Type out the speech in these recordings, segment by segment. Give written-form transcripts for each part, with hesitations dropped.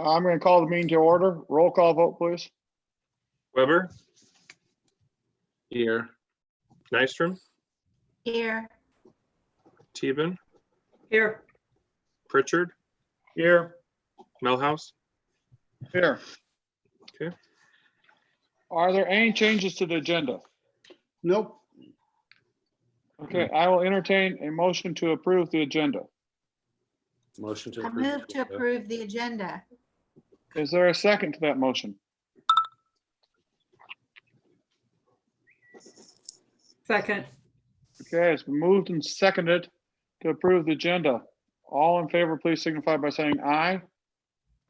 I'm going to call the meeting to order. Roll call vote, please. Weber, Here. Nystrom, Here. Teben, Here. Pritchard, Here. Melhouse. Here. Okay. Are there any changes to the agenda? Nope. Okay, I will entertain a motion to approve the agenda. Motion to I approve. move to approve the agenda. Is there a second to that motion? Second. Okay, it's been moved and seconded to approve the agenda. All in favor, please signify by saying aye.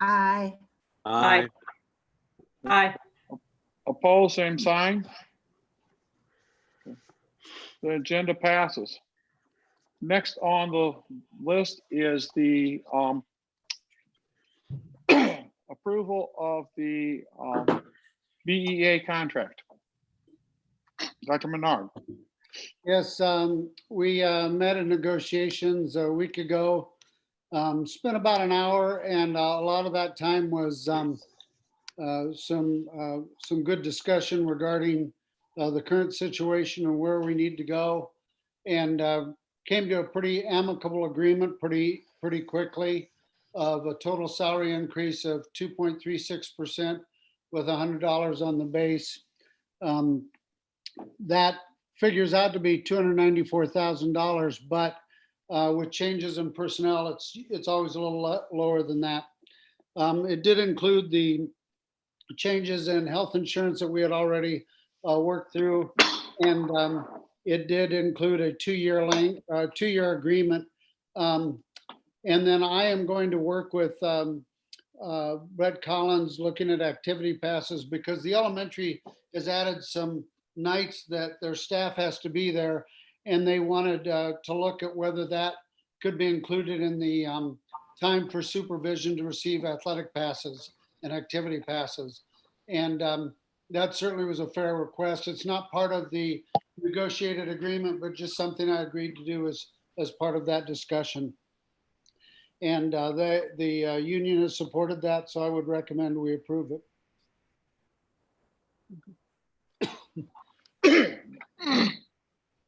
Aye. Aye. Aye. Opposed, same sign. The agenda passes. Next on the list is the approval of the BEA contract. Dr. Menard. Yes, we met in negotiations a week ago. Spent about an hour, and a lot of that time was some good discussion regarding the current situation and where we need to go, and came to a pretty amicable agreement pretty quickly of a total salary increase of 2.36% with $100 on the base. That figures out to be $294,000, but with changes in personnel, it's always a little lower than that. It did include the changes in health insurance that we had already worked through, and it did include a two-year agreement. And then I am going to work with Brett Collins looking at activity passes, because the elementary has added some nights that their staff has to be there, and they wanted to look at whether that could be included in the time for supervision to receive athletic passes and activity passes. And that certainly was a fair request. It's not part of the negotiated agreement, but just something I agreed to do as part of that discussion. And the union has supported that, so I would recommend we approve it.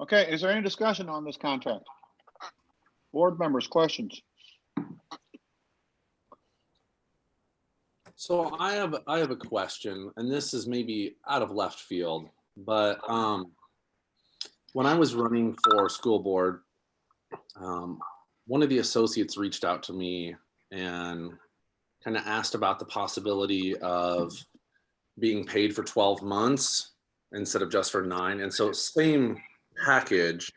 Okay, is there any discussion on this contract? Board members, questions? So I have a question, and this is maybe out of left field, but when I was running for school board, one of the associates reached out to me and kind of asked about the possibility of being paid for 12 months instead of just for 9. And so same package,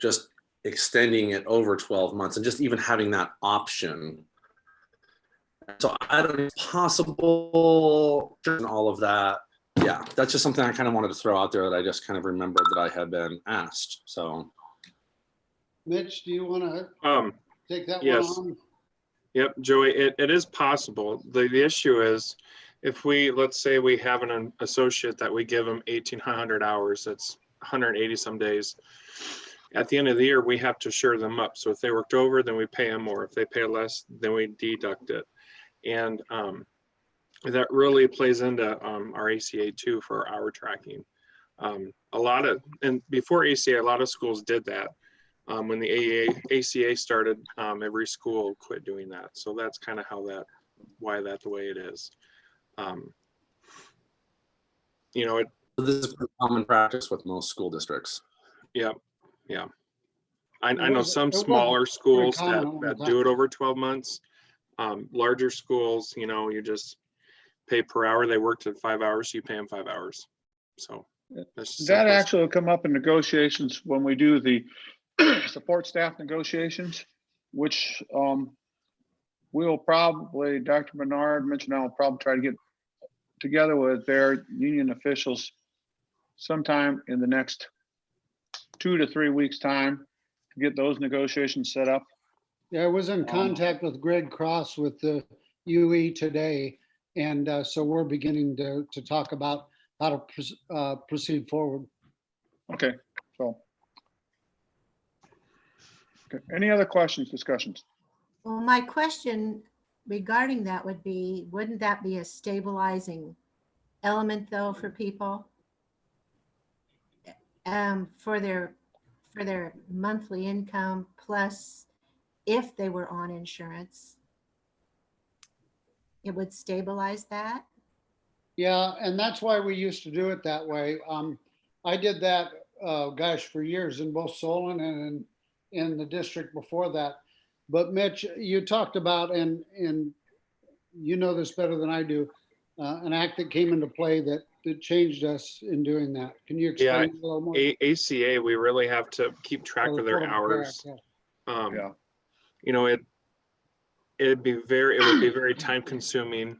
just extending it over 12 months and just even having that option. So I don't know if it's possible and all of that. Yeah, that's just something I kind of wanted to throw out there that I just kind of remembered that I had been asked. So Mitch, do you want to take that Yes. one on? Yep, Joey, it is possible. The issue is if let's say we have an associate that we give them 1,800 hours, that's 180 some days. At the end of the year, we have to share them up. So if they worked over, then we pay them more. If they pay less, then we deduct it. And that really plays into our ACA too for hour tracking. And before ACA, a lot of schools did that. When the ACA started, every school quit doing that. So that's kind of why that's the way it is. this is common practice with most school districts. Yeah. I know some smaller schools that do it over 12 months. Larger schools, you just pay per hour. They worked at 5 hours, so you pay them 5 hours. So that actually will come up in negotiations when we do the support staff negotiations, which we'll probably, Dr. Menard mentioned, I'll probably try to get together with their union officials sometime in the next 2 to 3 weeks time to get those negotiations set up. Yeah, I was in contact with Greg Cross with the UE today. And so we're beginning to talk about how to proceed forward. Okay, so. Okay. Any other questions, discussions? Well, my question regarding that would be, wouldn't that be a stabilizing element though for people? For their monthly income, plus if they were on insurance, it would stabilize that? Yeah, and that's why we used to do it that way. I did that, gosh, for years in both Solon and in the district before that. But Mitch, you talked about, and you know this better than I do, an act that came into play that changed us in doing that. Can you Yeah, explain a little more? ACA, we really have to keep track Oh, of their Affordable Care hours. Act, yeah. Yeah. You know, it would be very time consuming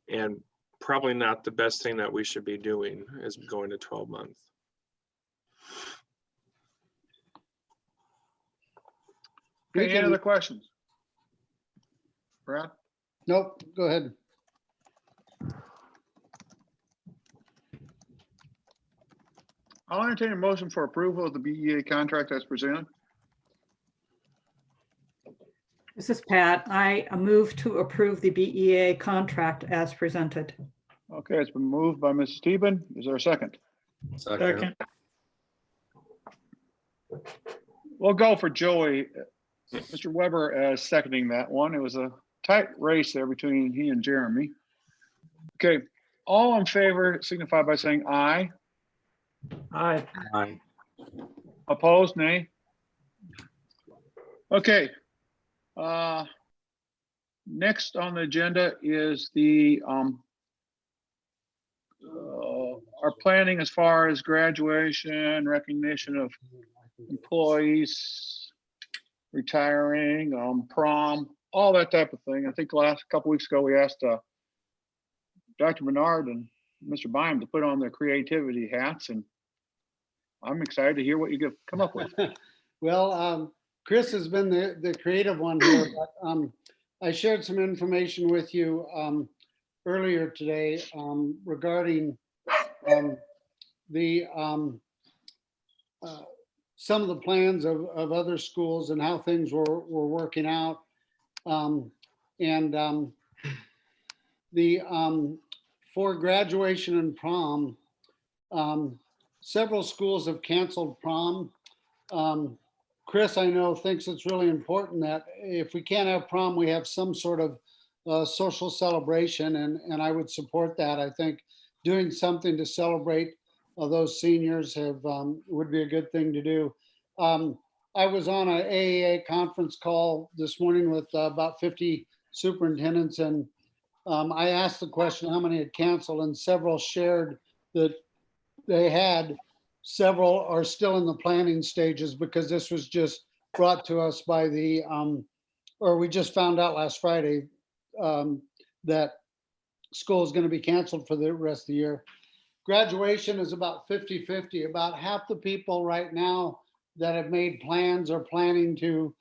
and probably not the best thing that we should be doing is going to 12 months. We Any can- other questions? Brad? Nope, go ahead. I'll entertain a motion for approval of the BEA contract as presented. This is Pat. I move to approve the BEA contract as presented. Okay, it's been moved by Mrs. Teben. Is there a second? Second. We'll go for Joey. Mr. Weber as seconding that one. It was a tight race there between he and Jeremy. Okay, all in favor signify by saying aye. Aye. Aye. Opposed, nay? Okay. Next on the agenda is the our planning as far as graduation, recognition of employees retiring, prom, all that type of thing. I think the last couple weeks ago, we asked Dr. Bernard and Mr. Bynum to put on their creativity hats, and I'm excited to hear what you come up with. Well, Chris has been the creative one here, but I shared some information with you earlier today regarding the some of the plans of other schools and how things were working out. For graduation and prom, several schools have canceled prom. Chris, I know, thinks it's really important that if we can't have prom, we have some sort of social celebration, and I would support that. I think doing something to celebrate those seniors would be a good thing to do. I was on an AAA conference call this morning with about 50 superintendents, and I asked the question how many had canceled, and several shared that they had. Several are still in the planning stages because this was just brought to us by or we just found out last Friday that school is going to be canceled for the rest of the year. Graduation is about 50-50. About half the people right now that have made plans are planning to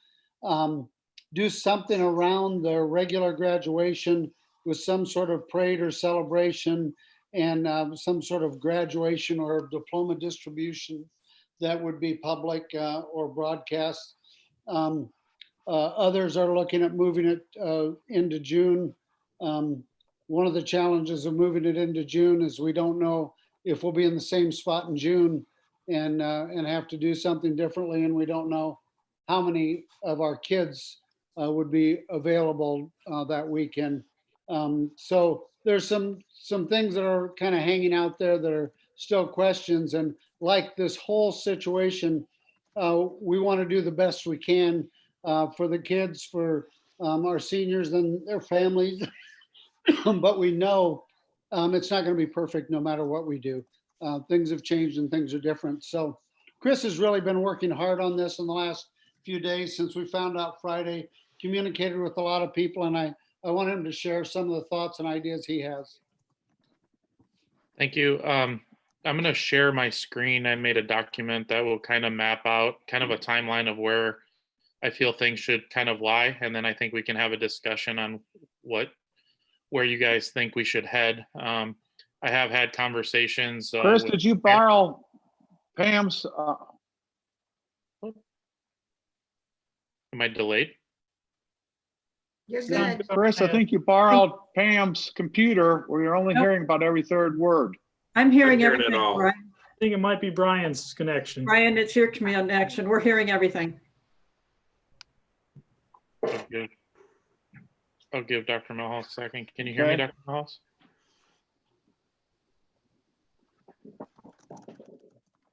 do something around their regular graduation with some sort of parade or celebration and some sort of graduation or diploma distribution that would be public or broadcast. Others are looking at moving it into June. One of the challenges of moving it into June is we don't know if we'll be in the same spot in June and have to do something differently, and we don't know how many of our kids would be available that weekend. So there's some things that are kind of hanging out there that are still questions, and like this whole situation, we want to do the best we can for the kids, for our seniors and their families. But we know it's not going to be perfect no matter what we do. Things have changed and things are different. So Chris has really been working hard on this in the last few days since we found out Friday, communicated with a lot of people, and I want him to share some of the thoughts and ideas he has. Thank you. I'm going to share my screen. I made a document that will kind of map out kind of a timeline of where I feel things should kind of lie. And then I think we can have a discussion on where you guys think we should head. I have had conversations. Chris, did you borrow Pam's? Am I delayed? You're good. Chris, I think you borrowed Pam's computer where you're only Nope. hearing about every third word. I'm hearing hearing it everything, all. Brian. I think it might be Brian's connection. Brian, it's your connection. We're hearing everything. I'll give Dr. Milhouse a second. Can you hear me, Okay. Dr. Milhouse?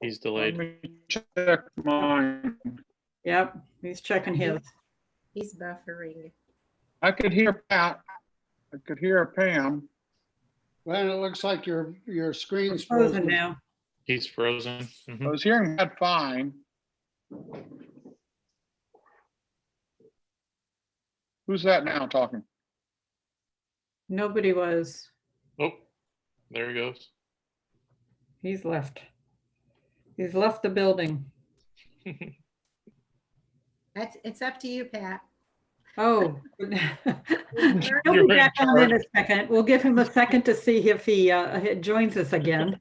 He's Let delayed. me check mine. Yep, he's checking his. He's buffering. I could hear Pat. I could hear Pam. Well, it looks like your screen's Frozen frozen. now. He's frozen. I Mhm. was hearing Pat fine. Who's that now talking? Nobody was. Oh, there he goes. He's left. He's left the building. It's up to you, Pat. Oh. He'll You're be in back on in a charge. second. We'll give him a second to see if he joins us again.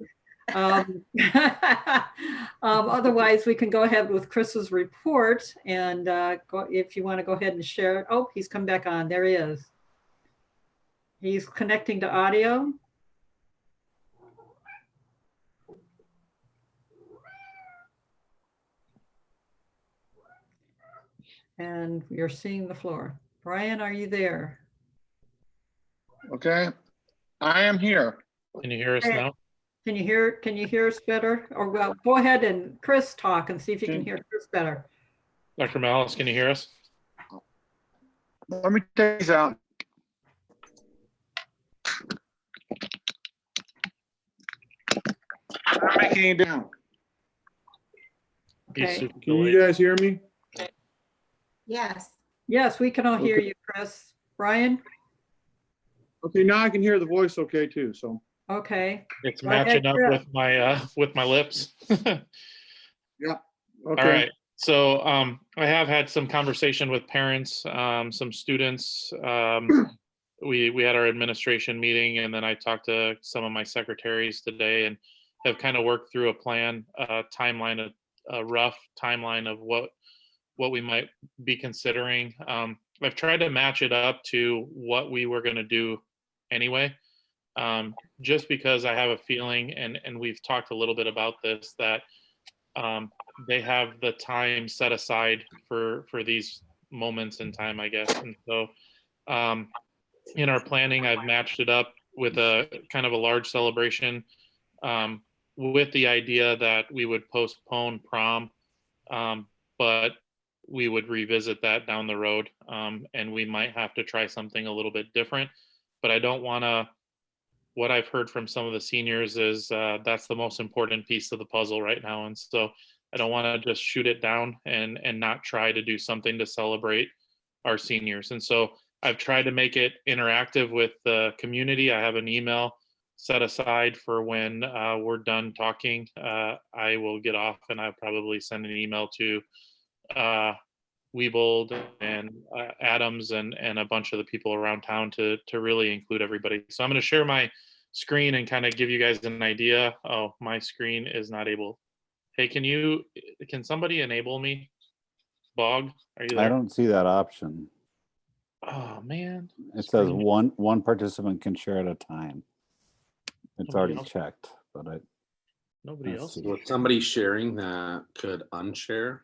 Otherwise, we can go ahead with Chris's report and if you want to go ahead and share it. Oh, he's come back on. There he is. He's connecting to audio. And you're seeing the floor. Brian, are you there? Okay, I am here. Can you hear us Hey. now? Can you hear us better? Or well, go ahead and Chris talk and see if you can hear Chris better. Dr. Milhouse, can you hear us? Let me take these out. I'm making it down. He's Okay. super Can you delayed. guys hear me? Yes. Yes, we can all hear Okay. you, Chris. Brian? Okay, now I can hear the voice okay too, so. Okay. It's Go ahead, matching up Chris. with my lips. All Okay. right. So I have had some conversation with parents, some students. We had our administration meeting, and then I talked to some of my secretaries today, and have kind of worked through a plan, timeline, a rough timeline of what we might be considering. I've tried to match it up to what we were going to do anyway, just because I have a feeling, and we've talked a little bit about this, that they have the time set aside for these moments in time, I guess. And so in our planning, I've matched it up with a kind of a large celebration, with the idea that we would postpone prom, but we would revisit that down the road, and we might have to try something a little bit different. But I don't want to, what I've heard from some of the seniors is that's the most important piece of the puzzle right now. And so I don't want to just shoot it down and not try to do something to celebrate our seniors. And so I've tried to make it interactive with the community. I have an email set aside for when we're done talking. I will get off and I'll probably send an email to Weebold and Adams and a bunch of the people around town to really include everybody. So I'm going to share my screen and kind of give you guys an idea. Oh, my screen is not able. Hey, can somebody enable me? Bog, are you there? I don't see that option. Oh, man. It says Screen- one participant can share at a time. It's Nobody already else? checked, but Nobody let's else? see. With somebody sharing that could unshare.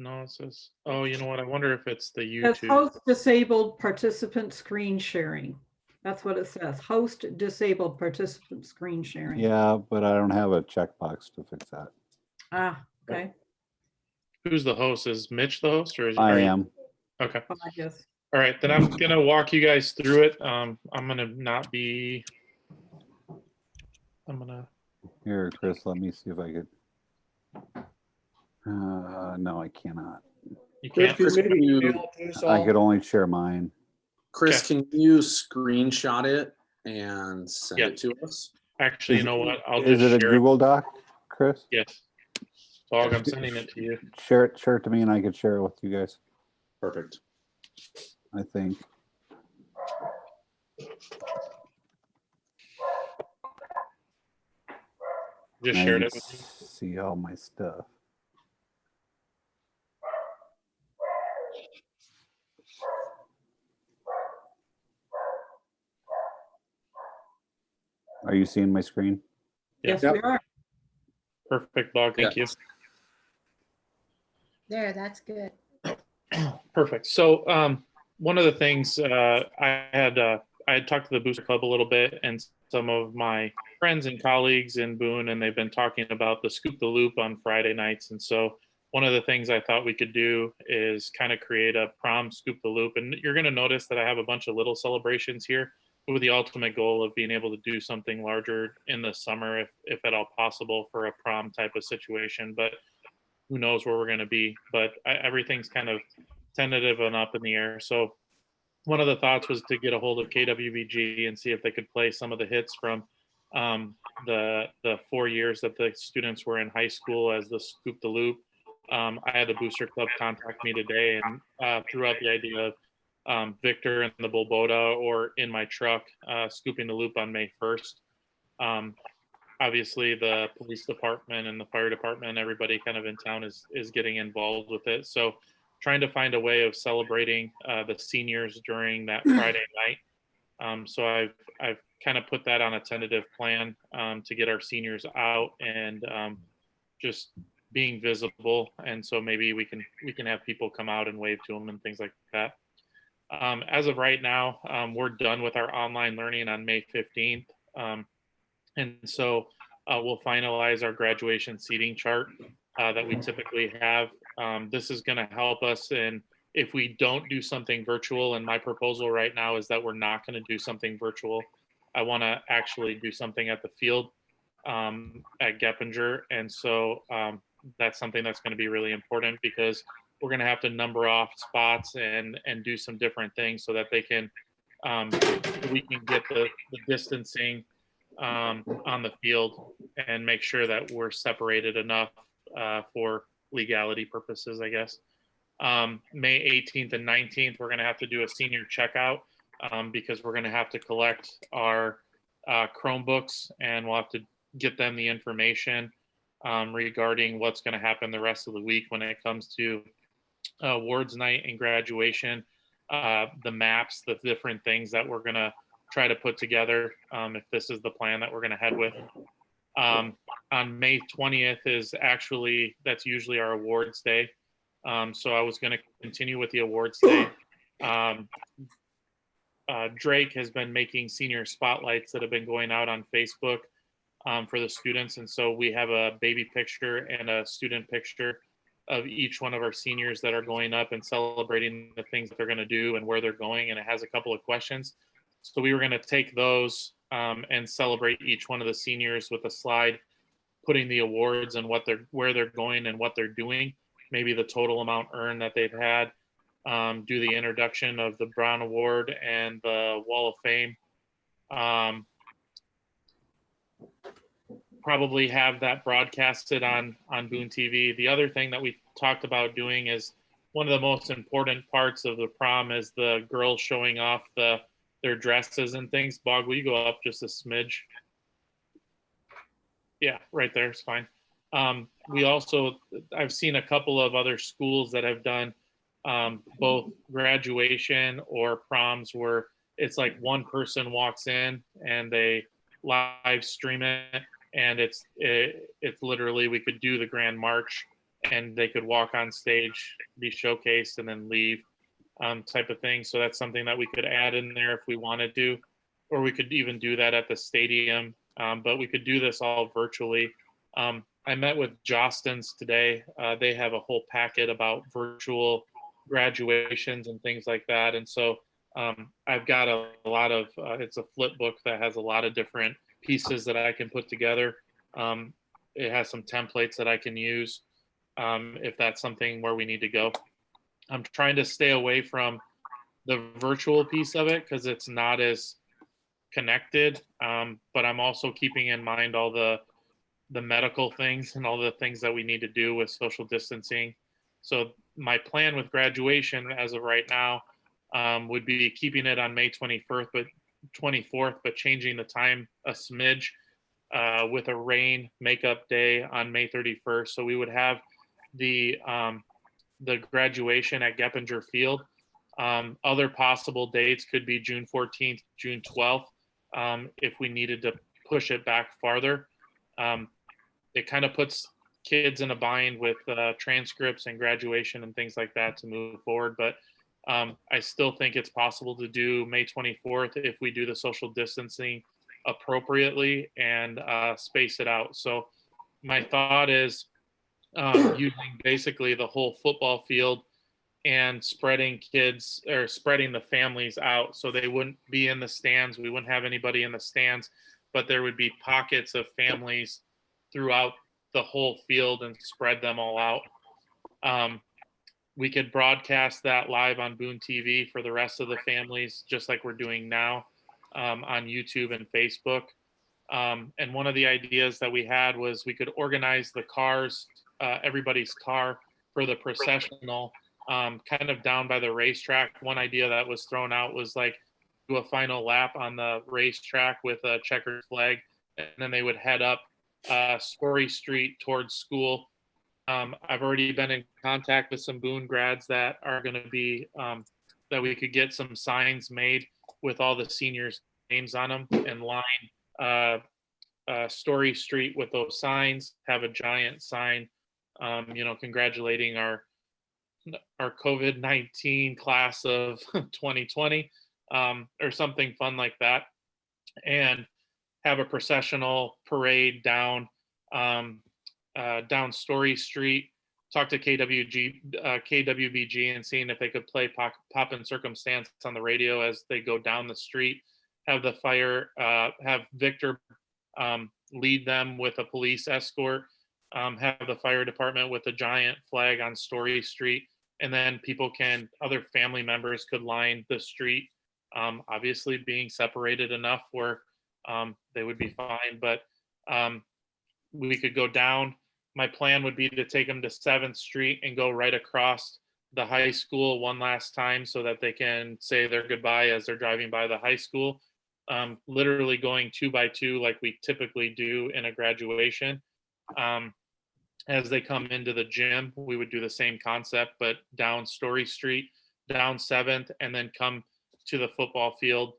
No, it says, oh, you know what? I wonder if it's the That's YouTube. host disabled participant screen sharing. That's what it says. Host disabled participant screen sharing. Yeah, but I don't have a checkbox to fix that. Ah, okay. Who's the host? Is Mitch the host or is I are you- am. Okay. Well, I guess. All right, then I'm gonna walk you guys through it. I'm gonna not be. I'm gonna. Here, Chris, let me see if I could. No, I cannot. You Chris, can't. can you maybe you- email it to us I all? could only share mine. Chris, can you screenshot it and send Yeah. it to us? Actually, you know what? I'll Is just it a share it. Google Doc, Chris? Yes. Bog, I'm sending it to you. Share it to me and I could share it with you guys, Perfect. I think. Just I shared can it with you. see all my stuff. Are you seeing my screen? Yes, Yep. we are. Perfect, Bob. Thank you. There, that's good. Perfect. So one of the things I had talked to the Booster Club a little bit, and some of my friends and colleagues in Boone, and they've been talking about the Scoop the Loop on Friday nights. And so one of the things I thought we could do is kind of create a prom Scoop the Loop. And you're going to notice that I have a bunch of little celebrations here with the ultimate goal of being able to do something larger in the summer, if at all possible, for a prom type of situation. But who knows where we're going to be, but everything's kind of tentative and up in the air. So one of the thoughts was to get a hold of KWBG and see if they could play some of the hits from the 4 years that the students were in high school as the Scoop the Loop. I had the Booster Club contact me today and threw out the idea of Victor and the Bulboda, or in my truck, scooping the loop on May 1st. Obviously the police department and the fire department, everybody kind of in town is getting involved with it. So trying to find a way of celebrating the seniors during that Friday night. So I've kind of put that on a tentative plan to get our seniors out and just being visible. And so maybe we can have people come out and wave to them and things like that. As of right now, we're done with our online learning on May 15th. And so we'll finalize our graduation seating chart that we typically have. This is going to help us. And if we don't do something virtual, and my proposal right now is that we're not going to do something virtual. I want to actually do something at the field at Geppinger. And so that's something that's going to be really important, because we're going to have to number off spots and do some different things so that they can, we can get the distancing on the field and make sure that we're separated enough for legality purposes, I guess. May 18th and 19th, we're going to have to do a senior checkout because we're going to have to collect our Chromebooks, and we'll have to get them the information regarding what's going to happen the rest of the week when it comes to awards night and graduation, the maps, the different things that we're going to try to put together if this is the plan that we're going to head with. On May 20th is actually, that's usually our awards day. So I was going to continue with the awards day. Drake has been making senior spotlights that have been going out on Facebook for the students. And so we have a baby picture and a student picture of each one of our seniors that are going up and celebrating the things that they're going to do and where they're going. And it has a couple of questions. So we were going to take those and celebrate each one of the seniors with a slide, putting the awards and where they're going and what they're doing, maybe the total amount earned that they've had, do the introduction of the Brown Award and the Wall of Fame. Probably have that broadcasted on Boone TV. The other thing that we talked about doing is one of the most important parts of the prom is the girls showing off their dresses and things. Bog, will you go up just a smidge? Yeah, right there is fine. We also, I've seen a couple of other schools that have done both graduation or proms where it's like one person walks in and they live stream it, and it's literally, we could do the grand march and they could walk on stage, be showcased, and then leave. Type of thing. So that's something that we could add in there if we wanted to, or we could even do that at the stadium. But we could do this all virtually. I met with Jostens today. They have a whole packet about virtual graduations and things like that. And so I've got a lot of, it's a flip book that has a lot of different pieces that I can put together. It has some templates that I can use if that's something where we need to go. I'm trying to stay away from the virtual piece of it because it's not as connected. But I'm also keeping in mind all the medical things and all the things that we need to do with social distancing. So my plan with graduation as of right now would be keeping it on May 24th, but changing the time a smidge with a rain makeup day on May 31st. So we would have the graduation at Geppinger Field. Other possible dates could be June 14th, June 12th, if we needed to push it back farther. It kind of puts kids in a bind with transcripts and graduation and things like that to move forward. But I still think it's possible to do May 24th if we do the social distancing appropriately and space it out. So my thought is using basically the whole football field and spreading kids or spreading the families out so they wouldn't be in the stands. We wouldn't have anybody in the stands, but there would be pockets of families throughout the whole field and spread them all out. We could broadcast that live on Boone TV for the rest of the families, just like we're doing now on YouTube and Facebook. And one of the ideas that we had was we could organize the cars, everybody's car for the processional, kind of down by the racetrack. One idea that was thrown out was like do a final lap on the racetrack with a checkered flag, and then they would head up Story Street towards school. I've already been in contact with some Boone grads that are going to be, that we could get some signs made with all the seniors' names on them and line Story Street with those signs, have a giant sign, congratulating our COVID-19 class of 2020, or something fun like that, and have a processional parade down Story Street. Talk to KWBG and seeing if they could play Pop and Circumstance on the radio as they go down the street. Have the fire, have Victor lead them with a police escort. Have the fire department with a giant flag on Story Street, and then other family members could line the street, obviously being separated enough where they would be fine, but we could go down. My plan would be to take them to 7th Street and go right across the high school one last time so that they can say their goodbye as they're driving by the high school. Literally going 2 by 2 like we typically do in a graduation. As they come into the gym, we would do the same concept, but down Story Street, down 7th, and then come to the football field.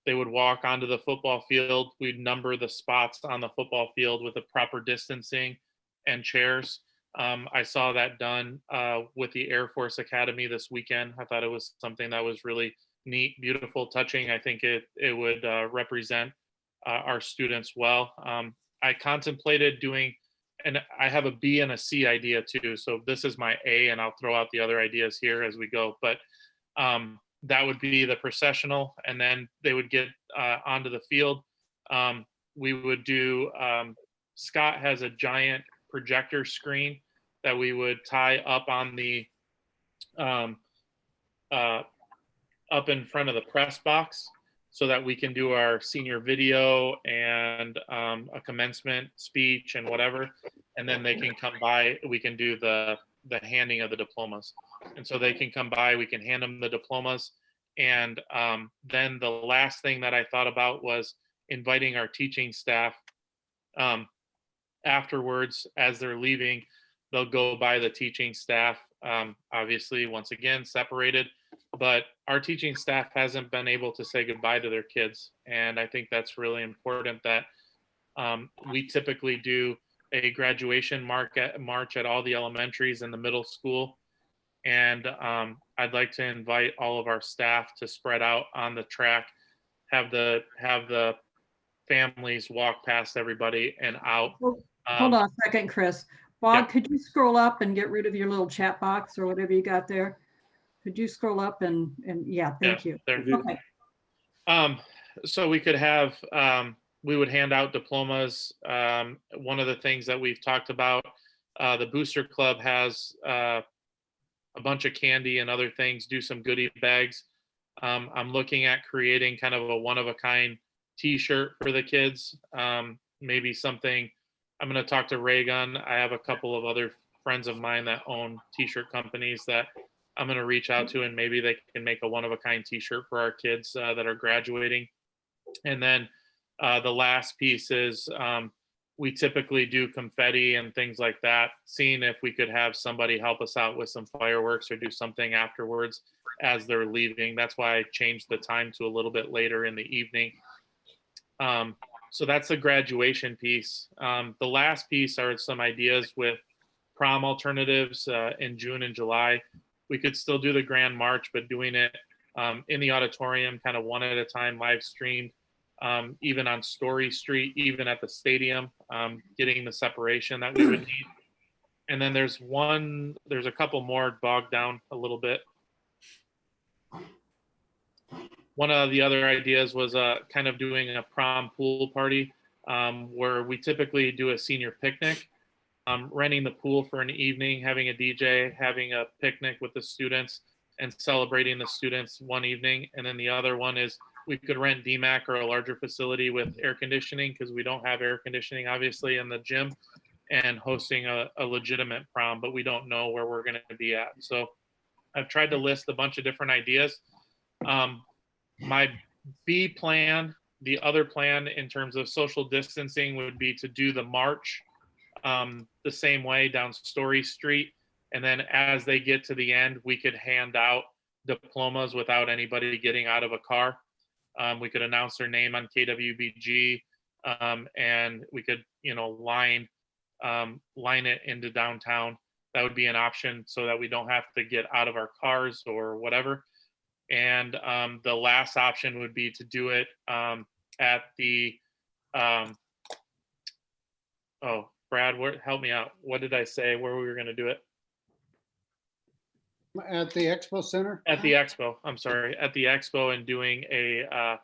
They would walk onto the football field. We'd number the spots on the football field with the proper distancing and chairs. I saw that done with the Air Force Academy this weekend. I thought it was something that was really neat, beautiful, touching. I think it would represent our students well. I contemplated doing, and I have a B and a C idea too. So this is my A, and I'll throw out the other ideas here as we go. But that would be the processional, and then they would get onto the field. We would do, Scott has a giant projector screen that we would tie up on the, up in front of the press box so that we can do our senior video and a commencement speech and whatever. And then they can come by, we can do the handing of the diplomas. And so they can come by, we can hand them the diplomas. And then the last thing that I thought about was inviting our teaching staff afterwards. As they're leaving, they'll go by the teaching staff, obviously, once again, separated. But our teaching staff hasn't been able to say goodbye to their kids. And I think that's really important that we typically do a graduation march at all the elementaries and the middle school. And I'd like to invite all of our staff to spread out on the track, have the families walk past everybody and out. Hold on a second, Chris. Bob, could you scroll up and get rid of your little chat box or whatever you got there? Could you scroll up and yeah, thank you. There. Okay. So we could have, we would hand out diplomas. One of the things that we've talked about, the Booster Club has a bunch of candy and other things, do some goodie bags. I'm looking at creating kind of a one-of-a-kind t-shirt for the kids. Maybe something, I'm going to talk to Raygun. I have a couple of other friends of mine that own t-shirt companies that I'm going to reach out to, and maybe they can make a one-of-a-kind t-shirt for our kids that are graduating. And then the last piece is we typically do confetti and things like that, seeing if we could have somebody help us out with some fireworks or do something afterwards as they're leaving. That's why I changed the time to a little bit later in the evening. So that's the graduation piece. The last piece are some ideas with prom alternatives in June and July. We could still do the Grand March, but doing it in the auditorium, kind of one at a time, live streamed, even on Story Street, even at the stadium, getting the separation that we would need. And then there's a couple more bogged down a little bit. One of the other ideas was kind of doing a prom pool party where we typically do a senior picnic, renting the pool for an evening, having a DJ, having a picnic with the students and celebrating the students one evening. And then the other one is we could rent DMAC or a larger facility with air conditioning because we don't have air conditioning, obviously, in the gym, and hosting a legitimate prom, but we don't know where we're going to be at. So I've tried to list a bunch of different ideas. My B plan, the other plan in terms of social distancing would be to do the march the same way down Story Street. And then as they get to the end, we could hand out diplomas without anybody getting out of a car. We could announce their name on KWBG and we could, line it into downtown. That would be an option so that we don't have to get out of our cars or whatever. And the last option would be to do it at the, Brad, help me out. What did I say where we were going to do it? At the Expo Center? At the Expo, I'm sorry, at the Expo, and doing a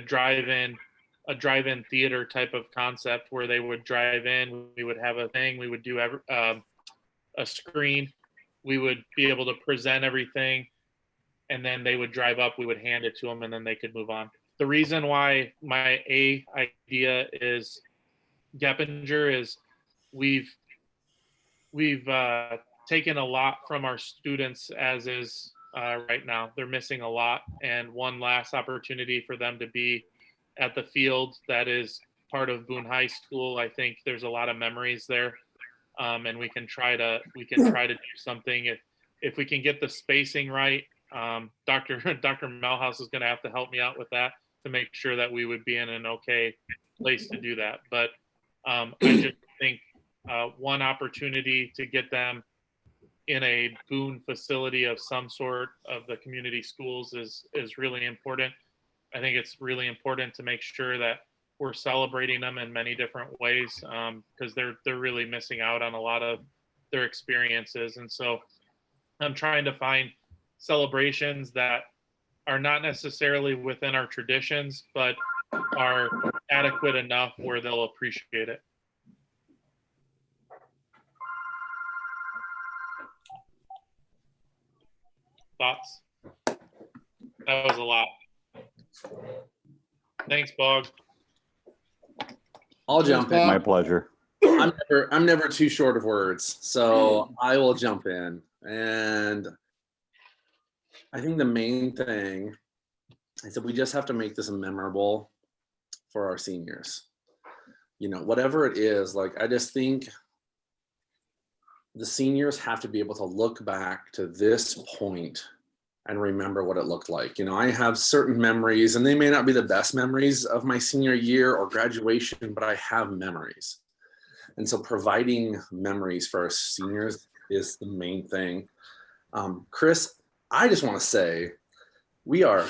drive-in theater type of concept where they would drive in, we would have a thing, we would do a screen, we would be able to present everything, and then they would drive up, we would hand it to them, and then they could move on. The reason why my A idea is Geppinger is we've taken a lot from our students as is right now. They're missing a lot, and one last opportunity for them to be at the field that is part of Boone High School. I think there's a lot of memories there, and we can try to do something if we can get the spacing right. Dr. Melhouse is going to have to help me out with that to make sure that we would be in an okay place to do that. But I just think one opportunity to get them in a Boone facility of some sort of the community schools is really important. I think it's really important to make sure that we're celebrating them in many different ways because they're really missing out on a lot of their experiences. And so I'm trying to find celebrations that are not necessarily within our traditions, but are adequate enough where they'll appreciate it. Thoughts? That was a lot. Thanks, Bog. I'll jump in. My pleasure. I'm never too short of words, so I will jump in. And I think the main thing is that we just have to make this memorable for our seniors. Whatever it is, I just think the seniors have to be able to look back to this point and remember what it looked like. I have certain memories, and they may not be the best memories of my senior year or graduation, but I have memories. And so providing memories for our seniors is the main thing. Chris, I just want to say we are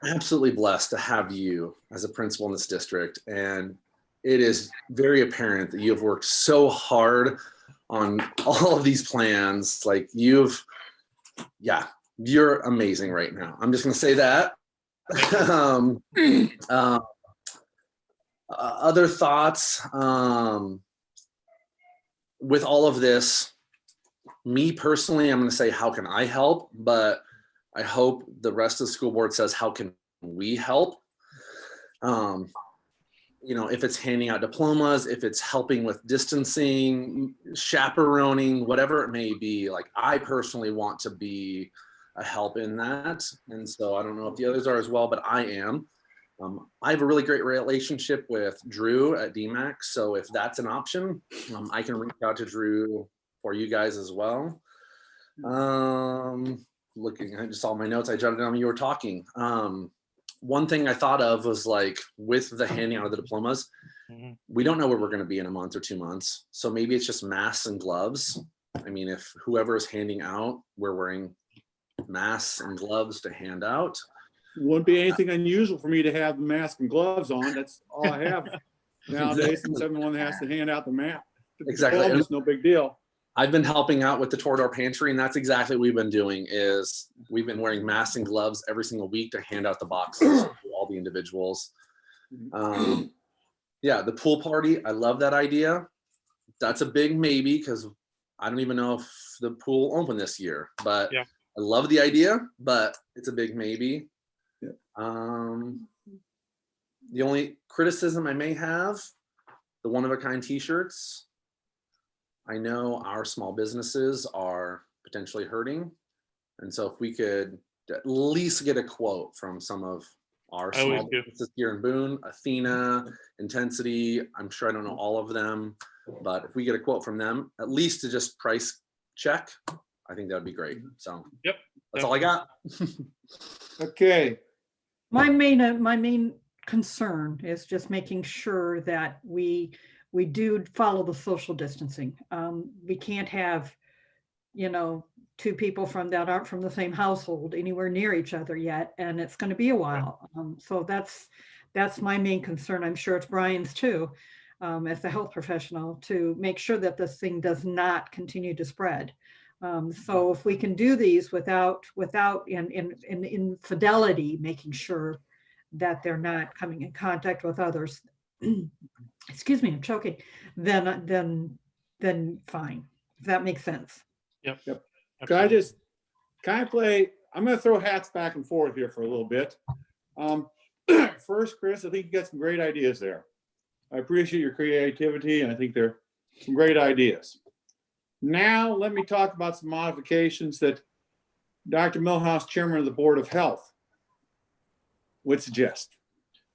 absolutely blessed to have you as a principal in this district. And it is very apparent that you have worked so hard on all of these plans. You're amazing right now. I'm just going to say that. Other thoughts with all of this, me personally, I'm going to say, how can I help? But I hope the rest of the school board says, how can we help? If it's handing out diplomas, if it's helping with distancing, chaperoning, whatever it may be, I personally want to be a help in that. And so I don't know if the others are as well, but I am. I have a really great relationship with Drew at DMAC. So if that's an option, I can reach out to Drew for you guys as well. I just saw my notes. I jotted down when you were talking. one thing I thought of was like with the handing out of the diplomas, Mhm. we don't know where we're going to be in a month or 2 months. So maybe it's just masks and gloves. I mean, if whoever is handing out, we're wearing masks and gloves to hand out. Wouldn't be anything unusual for me to have the mask and gloves on. That's all I have nowadays, since I'm the one that has to hand out the mask. Exactly. It's no big deal. I've been helping out with the Torador Pantry, and that's exactly what we've been doing is we've been wearing masks and gloves every single week to hand out the boxes to all the individuals. Yeah, the pool party, I love that idea. That's a big maybe because I don't even know if the pool will open this year, but Yeah. I love the idea, but it's a big maybe. Yeah. The only criticism I may have, the one-of-a-kind t-shirts. I know our small businesses are potentially hurting. And so if we could at least get a quote from some of our I always small do. businesses here in Boone, Athena, Intensity, I'm sure I don't know all of them, but if we get a quote from them, at least to just price check, I think that would be great. So Yep. that's all I got. Okay, My main concern is just making sure that we do follow the social distancing. We can't have, two people that aren't from the same household anywhere near each other yet, and it's going to be a while. So that's my main concern. I'm sure it's Brian's too, as a health professional, to make sure that this thing does not continue to spread. So if we can do these without in fidelity, making sure that they're not coming in contact with others, excuse me, I'm choking, then fine, if that makes sense. Yep. Yep. Can I Absolutely. just kind of play, I'm gonna throw hats back and forth here for a little bit. First, Chris, I think you got some great ideas there. I appreciate your creativity, and I think they're some great ideas. Now, let me talk about some modifications that Dr. Millhouse, Chairman of the Board of Health, would suggest.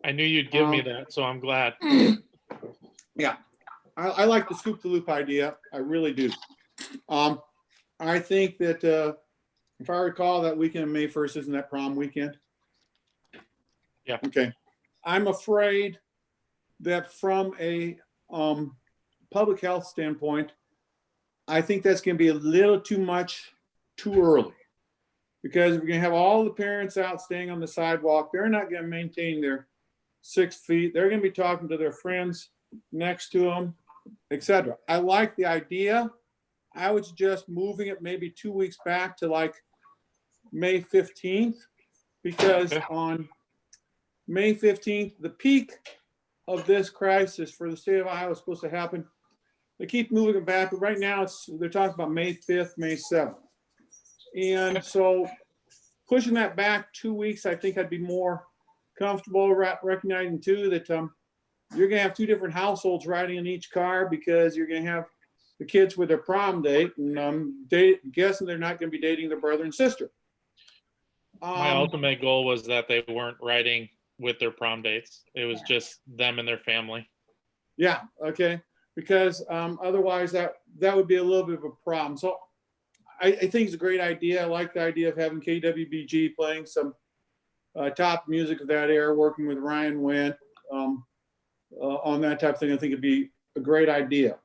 I knew you'd give me that, so I'm glad. Yeah, I like the scoop the loop idea. I really do. I think that if I recall, that weekend of May 1st, isn't that prom weekend? Yeah. Okay. I'm afraid that from a public health standpoint, I think that's going to be a little too much too early. Because we're going to have all the parents out staying on the sidewalk. They're not going to maintain their 6 feet. They're going to be talking to their friends next to them, etc. I like the idea. I would suggest moving it maybe 2 weeks back to like May 15th, because on May 15th, the peak of this crisis for the state of Iowa is supposed to happen. They keep moving it back, but right now they're talking about May 5th, May 7th. And so pushing that back 2 weeks, I think I'd be more comfortable recognizing too that you're going to have two different households riding in each car, because you're going to have the kids with their prom date, and guessing they're not going to be dating their brother and sister. My ultimate goal was that they weren't riding with their prom dates. It was just them and their family. Yeah, okay, because otherwise that would be a little bit of a problem. So I think it's a great idea. I like the idea of having KWBG playing some top music of that era, working with Ryan Wendt on that type of thing. I think it'd be a great idea.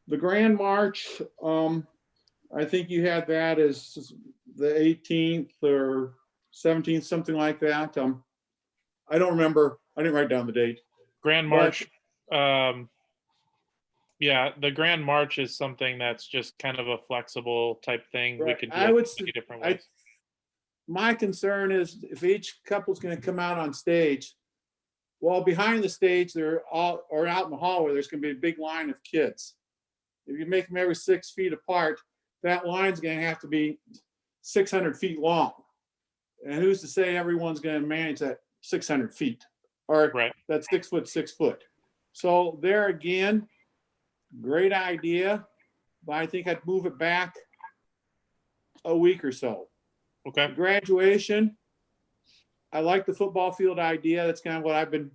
The Grand March, I think you had that as the 18th or 17th, something like that. I don't remember. I didn't write down the date. Grand March. Yeah, the Grand March is something that's just kind of a flexible type thing. Right. We could do I it would many different ways. My concern is if each couple's going to come out on stage, well, behind the stage, they're all, or out in the hallway, there's going to be a big line of kids. If you make them every 6 feet apart, that line's going to have to be 600 feet long. And who's to say everyone's going to manage that 600 feet or Right. that 6 foot, 6 foot? So there again, great idea, but I think I'd move it back a week or so. Okay. Graduation, I like the football field idea. That's kind of what I've been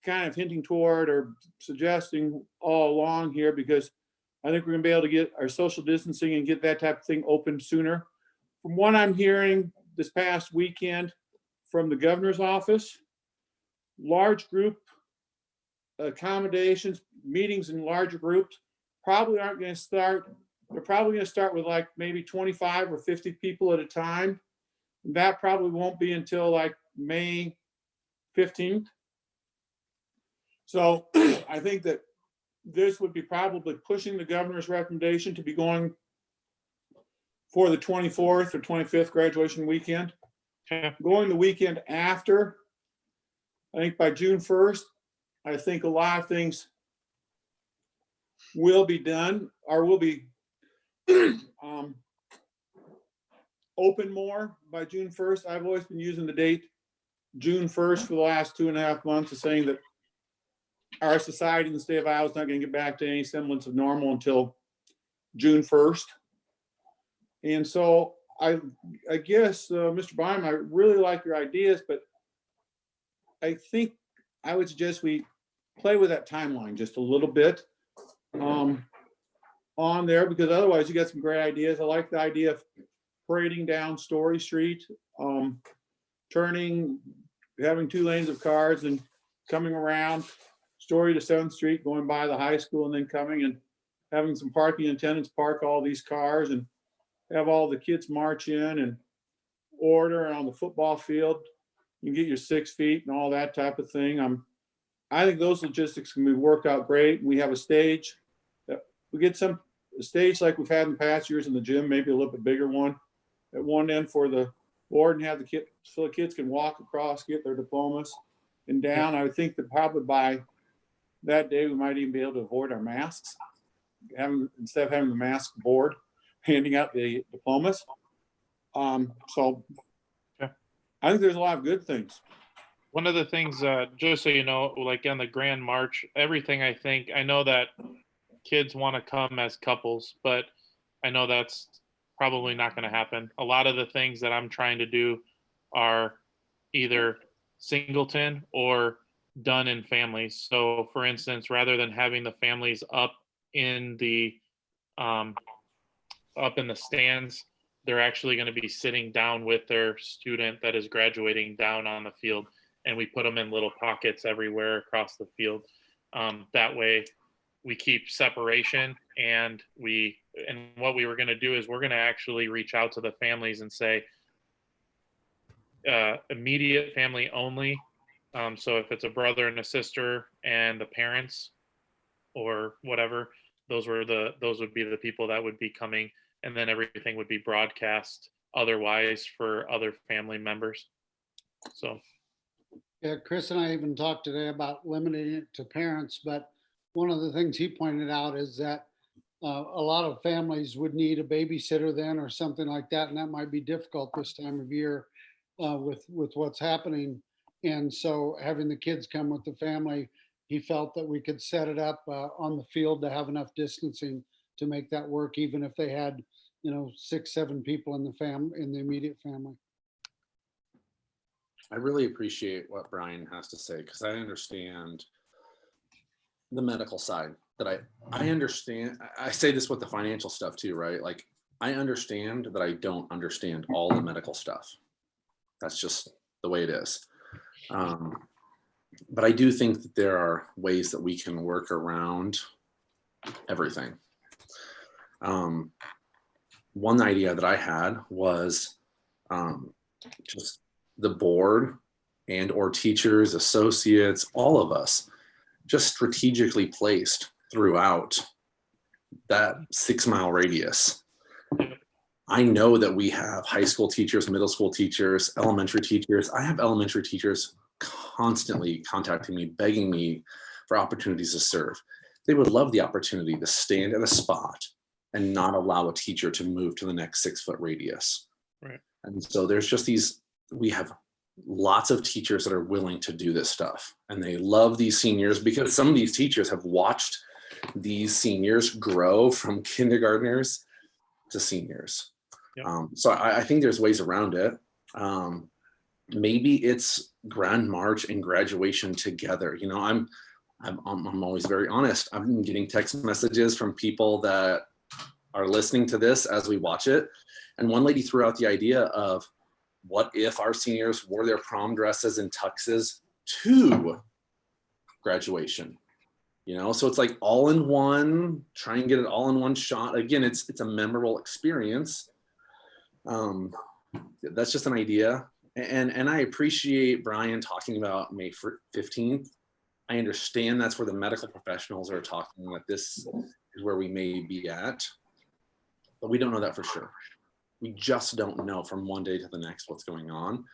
kind of hinting toward or suggesting all along here, because I think we're gonna be able to get our social distancing and get that type of thing open sooner. From what I'm hearing, this past weekend from the governor's office. Large group accommodations, meetings in larger groups probably aren't going to start. They're probably going to start with like maybe 25 or 50 people at a time. That probably won't be until like May 15th. So I think that this would be probably pushing the governor's recommendation to be going for the 24th or 25th graduation weekend. Okay. Going the weekend after, I think by June 1st, I think a lot of things will be done or will be open more by June 1st. I've always been using the date June 1st for the last 2.5 months, of saying that our society in the state of Iowa is not going to get back to any semblance of normal until June 1st. And so I guess, Mr. Bynum, I really like your ideas, but I think I would suggest we play with that timeline just a little bit on there, because otherwise you got some great ideas. I like the idea of parading down Story Street, having 2 lanes of cars and coming around Story to 7th Street, going by the high school, and then coming and having some parking attendants park all these cars and have all the kids march in and order on the football field. You can get your 6 feet and all that type of thing. I think those logistics can be worked out great. We have a stage. We get a stage like we've had in past years in the gym, maybe a little bit bigger one at one end for the board, and have the kids, so the kids can walk across, get their diplomas and down. I would think that probably by that day, we might even be able to avoid our masks, instead of having the mask board handing out the diplomas. So Okay. I think there's a lot of good things. One of the things, just so you know, like on the Grand March, everything, I know that kids want to come as couples, but I know that's probably not going to happen. A lot of the things that I'm trying to do are either singleton or done in families. So for instance, rather than having the families up in the stands, they're actually going to be sitting down with their student that is graduating down on the field, and we put them in little pockets everywhere across the field. That way we keep separation, and what we were going to do is we're going to actually reach out to the families and say, immediate family only. So if it's a brother and a sister and the parents or whatever, those would be the people that would be coming, and then everything would be broadcast otherwise for other family members. So. Yeah, Chris and I even talked today about limiting it to parents, but one of the things he pointed out is that a lot of families would need a babysitter then or something like that, and that might be difficult this time of year with what's happening. And so having the kids come with the family, he felt that we could set it up on the field to have enough distancing to make that work, even if they had, 6, 7 people in the immediate family. I really appreciate what Brian has to say, because I understand the medical side. That I understand. I say this with the financial stuff too, right? Like, I understand that I don't understand all the medical stuff. That's just the way it is. But I do think that there are ways that we can work around everything. One idea that I had was just the board and or teachers, associates, all of us, just strategically placed throughout that 6-mile radius. I know that we have high school teachers, middle school teachers, elementary teachers. I have elementary teachers constantly contacting me, begging me for opportunities to serve. They would love the opportunity to stand at a spot and not allow a teacher to move to the next 6-foot radius. Right. And so there's just we have lots of teachers that are willing to do this stuff, and they love these seniors because some of these teachers have watched these seniors grow from kindergartners to seniors. Yep. So I think there's ways around it. Maybe it's Grand March and graduation together. I'm always very honest. I've been getting text messages from people that are listening to this as we watch it. And one lady threw out the idea of what if our seniors wore their prom dresses and tuxes to graduation? You know, so it's like all in one, try and get it all in one shot. Again, it's a memorable experience. That's just an idea. And I appreciate Brian talking about May 15th. I understand that's where the medical professionals are talking that this is where we may be at, but we don't know that for sure. We just don't know from one day to the next what's going on.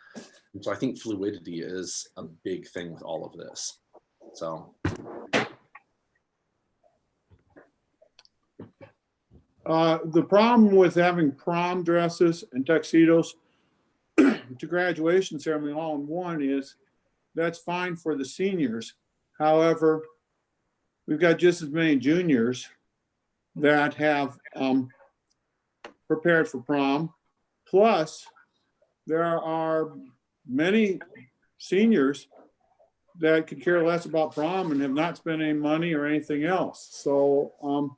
And so I think fluidity is a big thing with all of this. So. The problem with having prom dresses and tuxedos to graduation ceremony all in one is that's fine for the seniors. However, we've got just as many juniors that have prepared for prom. Plus, there are many seniors that could care less about prom and have not spent any money or anything else. So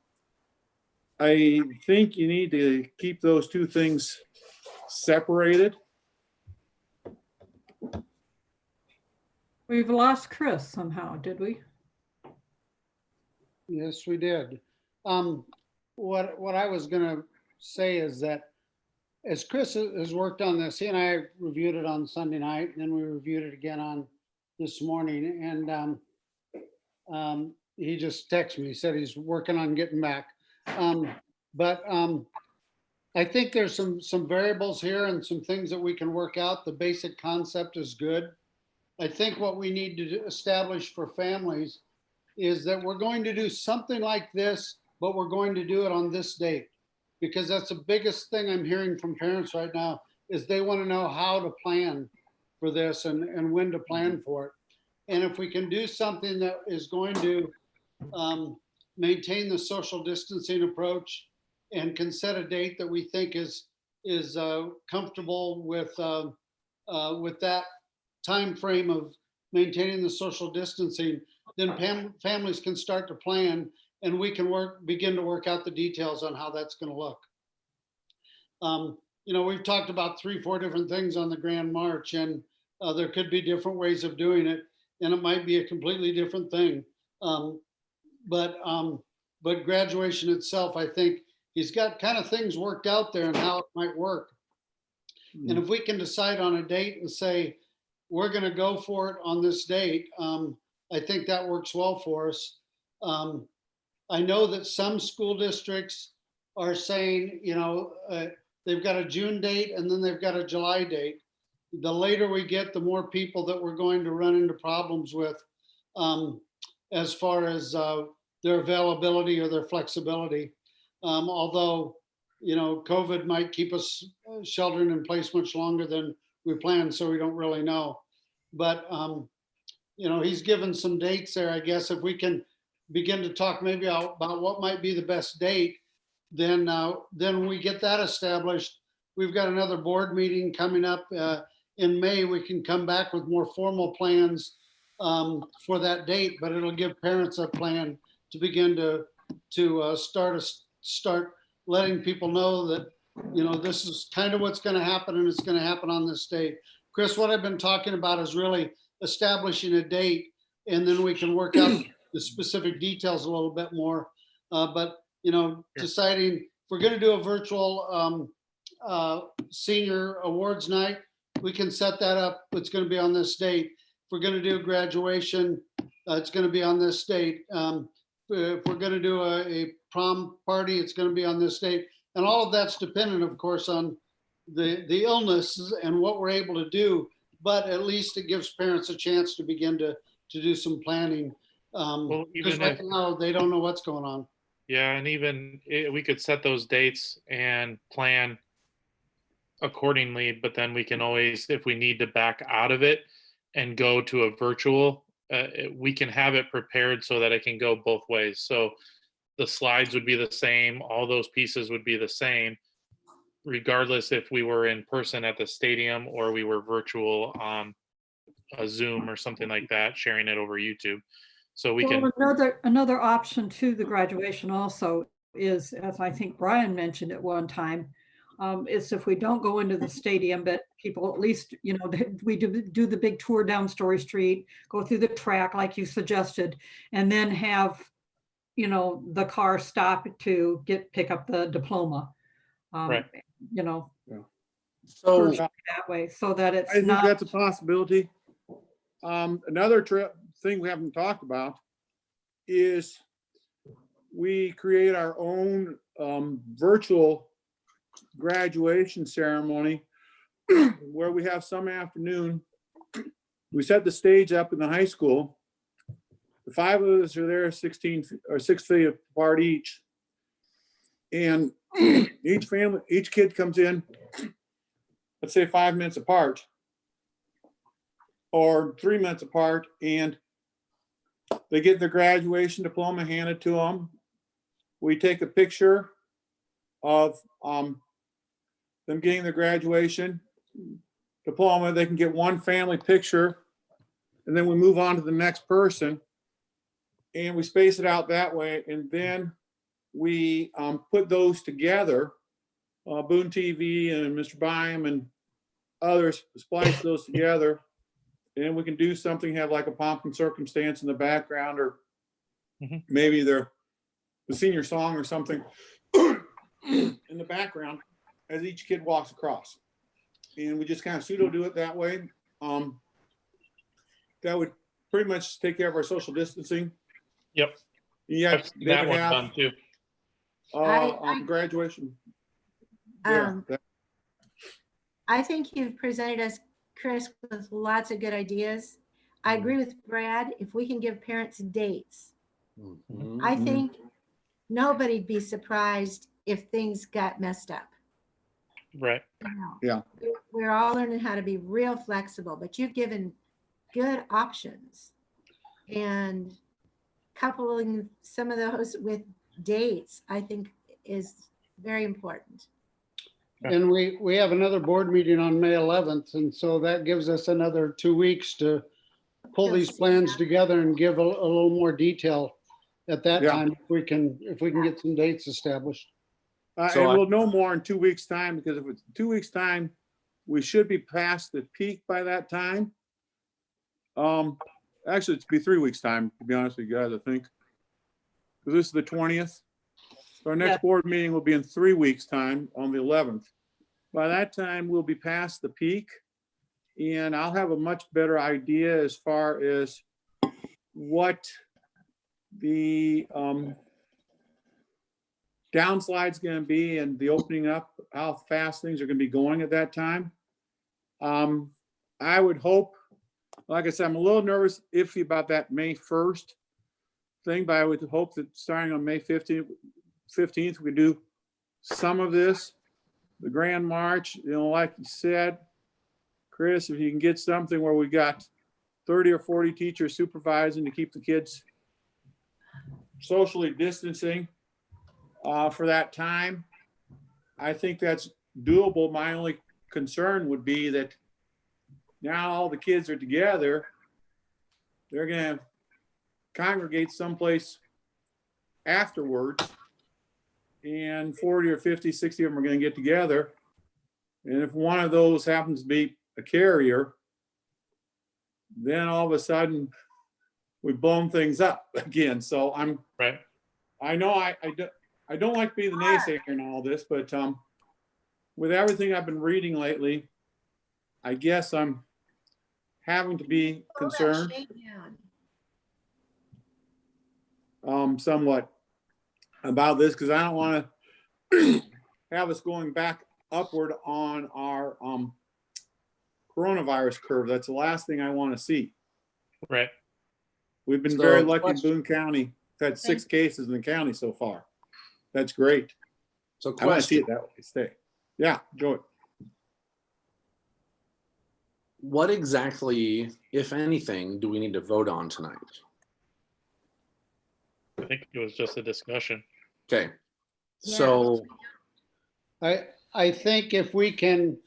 I think you need to keep those two things separated. We've lost Chris somehow, did we? Yes, we did. What I was gonna say is that as Chris has worked on this, he and I reviewed it on Sunday night, and then we reviewed it again on this morning, and he just texted me, he said he's working on getting back. But I think there's some variables here and some things that we can work out. The basic concept is good. I think what we need to establish for families is that we're going to do something like this, but we're going to do it on this date. Because that's the biggest thing I'm hearing from parents right now is they want to know how to plan for this and when to plan for it. And if we can do something that is going to maintain the social distancing approach and can set a date that we think is comfortable with that time frame of maintaining the social distancing, then families can start to plan, and we can begin to work out the details on how that's going to look. You know, we've talked about 3-4 different things on the Grand March, and there could be different ways of doing it, and it might be a completely different thing. But graduation itself, I think he's got kind of things worked out there and how it might work. And if we can decide on a date and say, we're going to go for it on this date, I think that works well for us. I know that some school districts are saying, you know, they've got a June date and then they've got a July date. The later we get, the more people that we're going to run into problems with as far as their availability or their flexibility. Although, you know, COVID might keep us sheltering in place much longer than we planned, so we don't really know. But, you know, he's given some dates there. I guess if we can begin to talk maybe about what might be the best date, then when we get that established, we've got another board meeting coming up in May. We can come back with more formal plans for that date, but it'll give parents a plan to begin to start letting people know that, you know, this is kind of what's going to happen, and it's going to happen on this date. Chris, what I've been talking about is really establishing a date, and then we can work out the specific details a little bit more. But, you know, deciding if we're going to do a virtual senior awards night, we can set that up. It's going to be on this date. If we're going to do graduation, it's going to be on this date. If we're going to do a prom party, it's going to be on this date. And all of that's dependent, of course, on the illness and what we're able to do. But at least it gives parents a chance to begin to do some planning. Well, Because even right if, now, they don't know what's going on. yeah, and even we could set those dates and plan accordingly, but then we can always, if we need to back out of it and go to a virtual, we can have it prepared so that it can go both ways. So the slides would be the same, all those pieces would be the same, regardless if we were in person at the stadium or we were virtual on a Zoom or something like that, sharing it over YouTube. So we can. Well, another option to the graduation also is, as I think Brian mentioned at one time, is if we don't go into the stadium, that people at least, you know, that we do the big tour down Story Street, go through the track like you suggested, and then have, you know, the car stop to pick up the diploma. Right. You know, So that way, so that I it's think not. that's a possibility. Another thing we haven't talked about is we create our own virtual graduation ceremony where we have some afternoon. We set the stage up in the high school. The 5 of us are there 16 or 6 feet apart each. And each kid comes in, let's say 5 minutes apart or 3 minutes apart, and they get their graduation diploma handed to them. We take a picture of them getting their graduation diploma. They can get one family picture, and then we move on to the next person, and we space it out that way. And then we put those together. Boone TV and Mr. Byam and others splice those together, and we can do something, have like a pomp and circumstance in the background, or maybe the senior song or something in the background as each kid walks across. And we just kind of pseudo do it that way. That would pretty much take care of our social distancing. Yep. Yeah, I've seen that one done too. Graduation. I think you've presented us, Chris, with lots of good ideas. I agree with Brad. If we can give parents dates, I think nobody'd be surprised if things got messed up. Right. Yeah. We're all learning how to be real flexible, but you've given good options, and coupling some of those with dates, I think, is very important. And we have another board meeting on May 11th. And so that gives us another 2 weeks to pull these plans together and give a little more detail at that Yeah. time, if we can get some dates established. So And we'll know more in 2 weeks' time, because if it's 2 weeks' time, we should be past the peak by that time. Actually, it's be 3 weeks' time, to be honest with you guys, I think. Because this is the 20th. So our Yeah. next board meeting will be in 3 weeks' time on the 11th. By that time, we'll be past the peak, and I'll have a much better idea as far as what the downslide's gonna be and the opening up, how fast things are gonna be going at that time. I would hope, like I said, I'm a little nervous, iffy about that May 1st thing, but I would hope that starting on May 15th, we could do some of this, the Grand March, you know, like you said, Chris, if you can get something where we got 30 or 40 teachers supervising to keep the kids socially distancing for that time, I think that's doable. My only concern would be that now all the kids are together, they're gonna congregate someplace afterwards, and 40 or 50, 60 of them are gonna get together. And if one of those happens to be a carrier, then all of a sudden we've blown things up again. So Right. I know I don't like being the naysayer in all this, but with everything I've been reading lately, I guess I'm having to be concerned somewhat about this, because I don't want to have us going back upward on our coronavirus curve. That's the last thing I want to see. Right. We've been So, very lucky in question. Boone County. We've had 6 cases in the county so far. That's great. So I want to see question, it that way. Stay. Yeah, Joey. what exactly, if anything, do we need to vote on tonight? I think it was just a discussion. Okay, Yeah. so I think if we can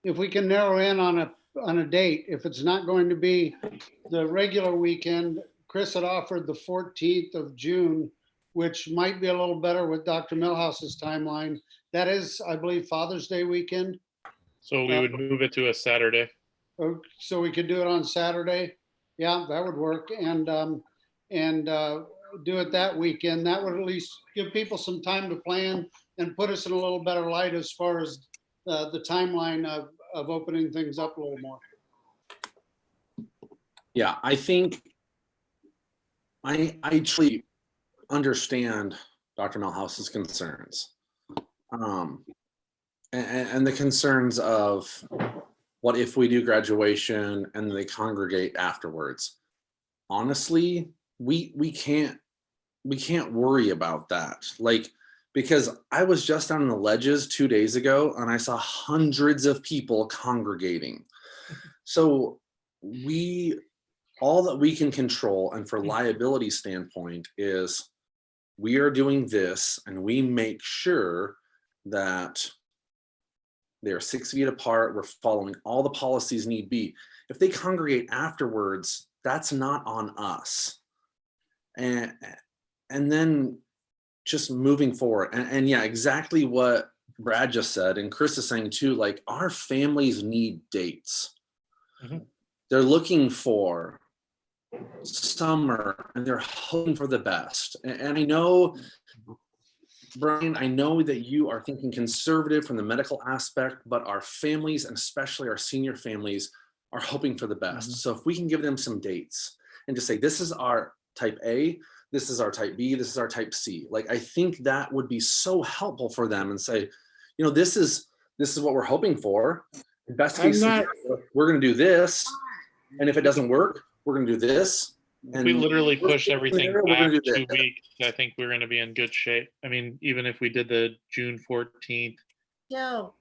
narrow in on a date, if it's not going to be the regular weekend, Chris had offered the 14th of June, which might be a little better with Dr. Millhouse's timeline. That is, I believe, Father's Day weekend. So we would move it to a Saturday. So we could do it on Saturday. Yeah, that would work. And do it that weekend. That would at least give people some time to plan and put us in a little better light as far as the timeline of opening things up a little more. Yeah, I think I truly understand Dr. Malhouse's concerns. And the concerns of what if we do graduation and they congregate afterwards. Honestly, we can't worry about that. Like, because I was just down in the ledges 2 days ago and I saw hundreds of people congregating. So all that we can control, and for liability standpoint, is we are doing this and we make sure that they're 6 feet apart. We're following all the policies need be. If they congregate afterwards, that's not on us. And then just moving forward. And yeah, exactly what Brad just said, and Chris is saying too, like, our families need dates. They're looking for summer and they're hoping for the best. And I know, Brian, I know that you are thinking conservative from the medical aspect, but our families, and especially our senior families, are hoping for the best. So if we can give them some dates and just say, this is our type A, this is our type B, this is our type C. Like, I think that would be so helpful for them, and say, you know, this is what we're hoping for. Best case scenario, we're going to do this. And if it doesn't work, we're going to do this. And We literally push everything we're gonna back do 2 that. weeks. I think we're going to be in good shape. I mean, even if we did the June 14th, Joe,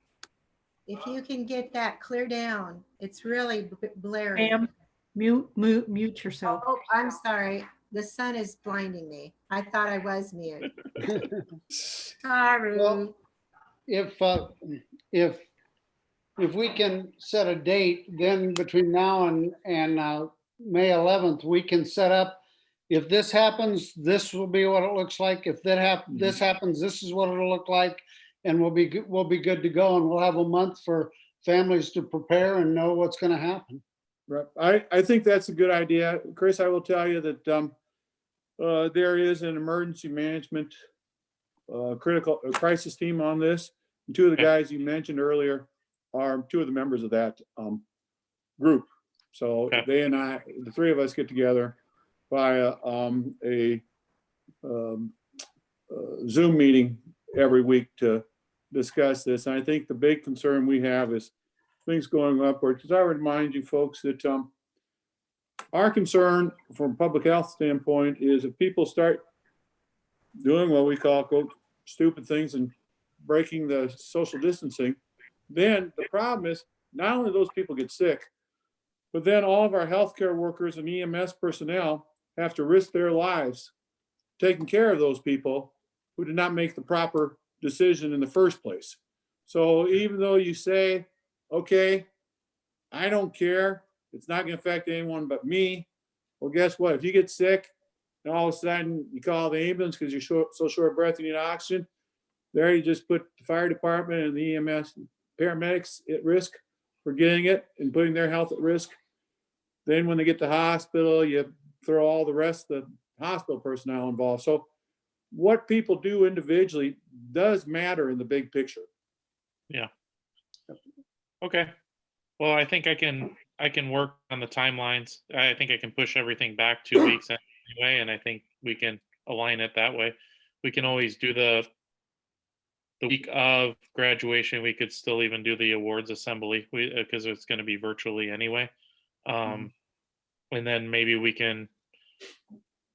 if you can get that clear down, it's really blaring. Pam, mute yourself. Oh, I'm sorry. The sun is blinding me. I thought I was mute. Sorry. Well, if we can set a date, then between now and May 11th, we can set up. If this happens, this will be what it looks like. If this happens, this is what it'll look like, and we'll be good to go. And we'll have a month for families to prepare and know what's going to happen. Right. I think that's a good idea. Chris, I will tell you that there is an emergency management critical crisis team on this. And two of the guys you mentioned earlier are two of the members of that group. So they and I, the three of us, get together via a Zoom meeting every week to discuss this. And I think the big concern we have is things going upward. Because I would remind you folks that our concern from a public health standpoint is if people start doing what we call, quote, stupid things and breaking the social distancing, then the problem is not only those people get sick, but then all of our healthcare workers and EMS personnel have to risk their lives taking care of those people who did not make the proper decision in the first place. So even though you say, okay, I don't care, it's not going to affect anyone but me. Well, guess what? If you get sick and all of a sudden you call the ambulance because you're so short of breath and you need oxygen, there you just put the fire department and the EMS paramedics at risk for getting it and putting their health at risk. Then when they get to the hospital, you throw all the rest of the hospital personnel involved. So what people do individually does matter in the big picture. yeah. Okay. Well, I think I can work on the timelines. I think I can push everything back 2 weeks anyway, and I think we can align it that way. We can always do the week of graduation. We could still even do the awards assembly because it's going to be virtually anyway. And then maybe we can,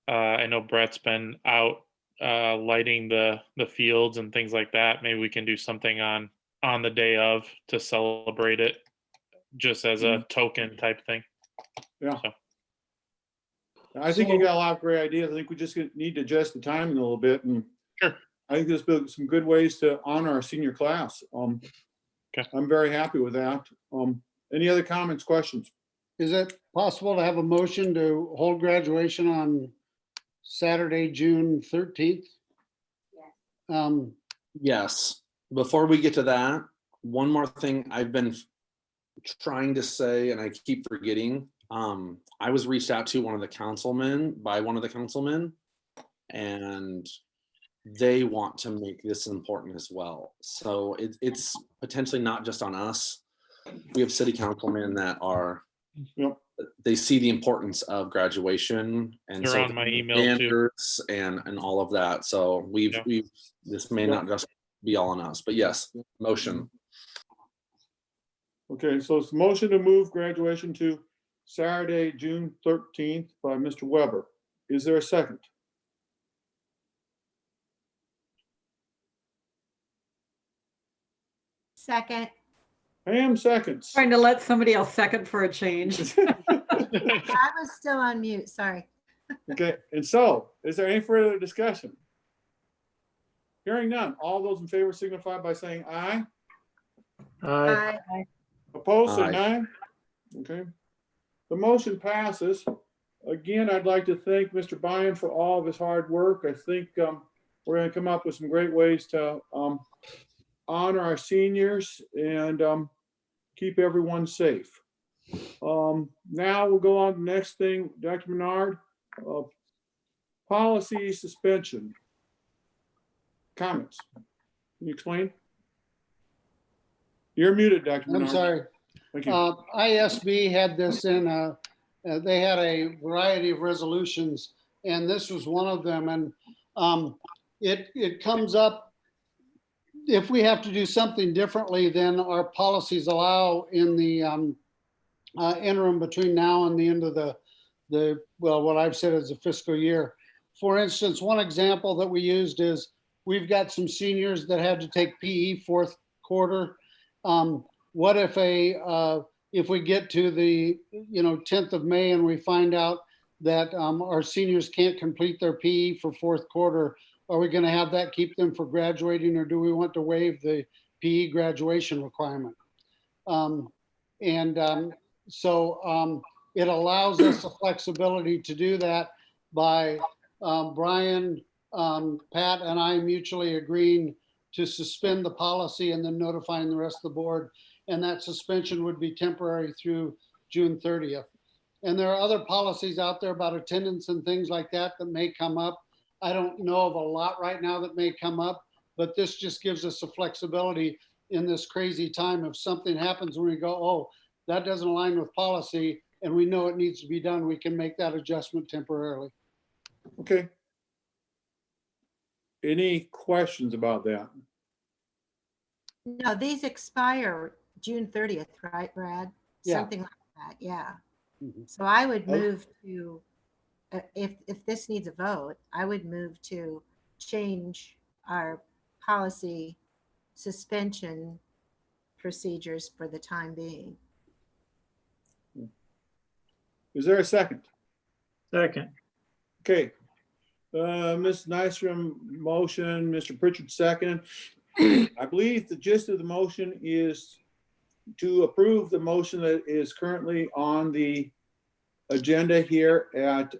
I know Brett's been out lighting the fields and things like that. Maybe we can do something on the day of to celebrate it, just as a token type thing. Yeah. So. I think you got a lot of great ideas. I think we just need to adjust the timing a little bit. And Sure. I think there's some good ways to honor our senior class. Okay. I'm very happy with that. Any other comments, questions? Is it possible to have a motion to hold graduation on Saturday, June 13th? Yes. Before we get to that, one more thing I've been trying to say, and I keep forgetting. I was reached out to by one of the councilmen, and they want to make this important as well. So it's potentially not just on us. We have city councilmen that are, Yep. they see the importance of graduation, and They're so on my email too. standards and all of that. So Yeah. this may not just be all on us, but yes, motion. Okay, so it's a motion to move graduation to Saturday, June 13th by Mr. Weber. Is there a second? Second. Pam seconds. Trying to let somebody else second for a change. I was still on mute, sorry. Okay, and so, is there any further discussion? Hearing none, all those in favor signify by saying aye. Aye. Opposed, say Aye. nay. Okay. The motion passes. Again, I'd like to thank Mr. Bryan for all of his hard work. I think we're gonna come up with some great ways to honor our seniors and keep everyone safe. Now we'll go on to the next thing, Dr. Menard. Policy suspension. Comments? Can you explain? You're muted, Dr. Menard. I'm sorry. Thank you. ISB had this in, they had a variety of resolutions, and this was one of them. And it comes up, if we have to do something differently than our policies allow in the interim between now and the end of well, what I've said is the fiscal year. For instance, one example that we used is we've got some seniors that had to take PE fourth quarter. What if we get to the 10th of May and we find out that our seniors can't complete their PE for fourth quarter? Are we going to have that keep them for graduating, or do we want to waive the PE graduation requirement? So it allows us the flexibility to do that by Brian, Pat, and I mutually agreeing to suspend the policy and then notifying the rest of the board. And that suspension would be temporary through June 30th. And there are other policies out there about attendance and things like that that may come up. I don't know of a lot right now that may come up, but this just gives us the flexibility in this crazy time. If something happens when we go, oh, that doesn't align with policy, and we know it needs to be done, we can make that adjustment temporarily. Okay. Any questions about that? No, these expire June 30th, right, Brad? Yeah. Something like that, yeah. Mhm. So I would move to, if this needs a vote, I would move to change our policy suspension procedures for the time being. Is there a second? Second. Okay. Ms. Nystrom motion, Mr. Pritchard second. I believe the gist of the motion is to approve the motion that is currently on the agenda here at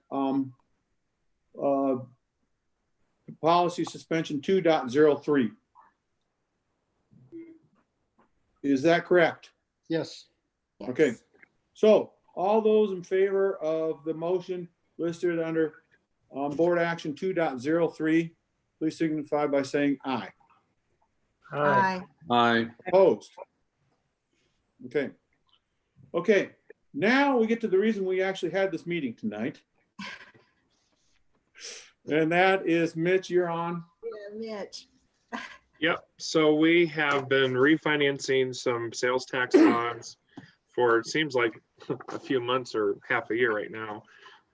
policy suspension 2.03. Is that correct? Yes. Yes. Okay. So all those in favor of the motion listed under board action 2.03, please signify by saying aye. Aye. Aye. Opposed? Okay. Okay, now we get to the reason we actually had this meeting tonight. And that is Mitch, you're on. Yeah, Mitch. Yep, so we have been refinancing some sales tax bonds for, it seems like a few months or half a year right now.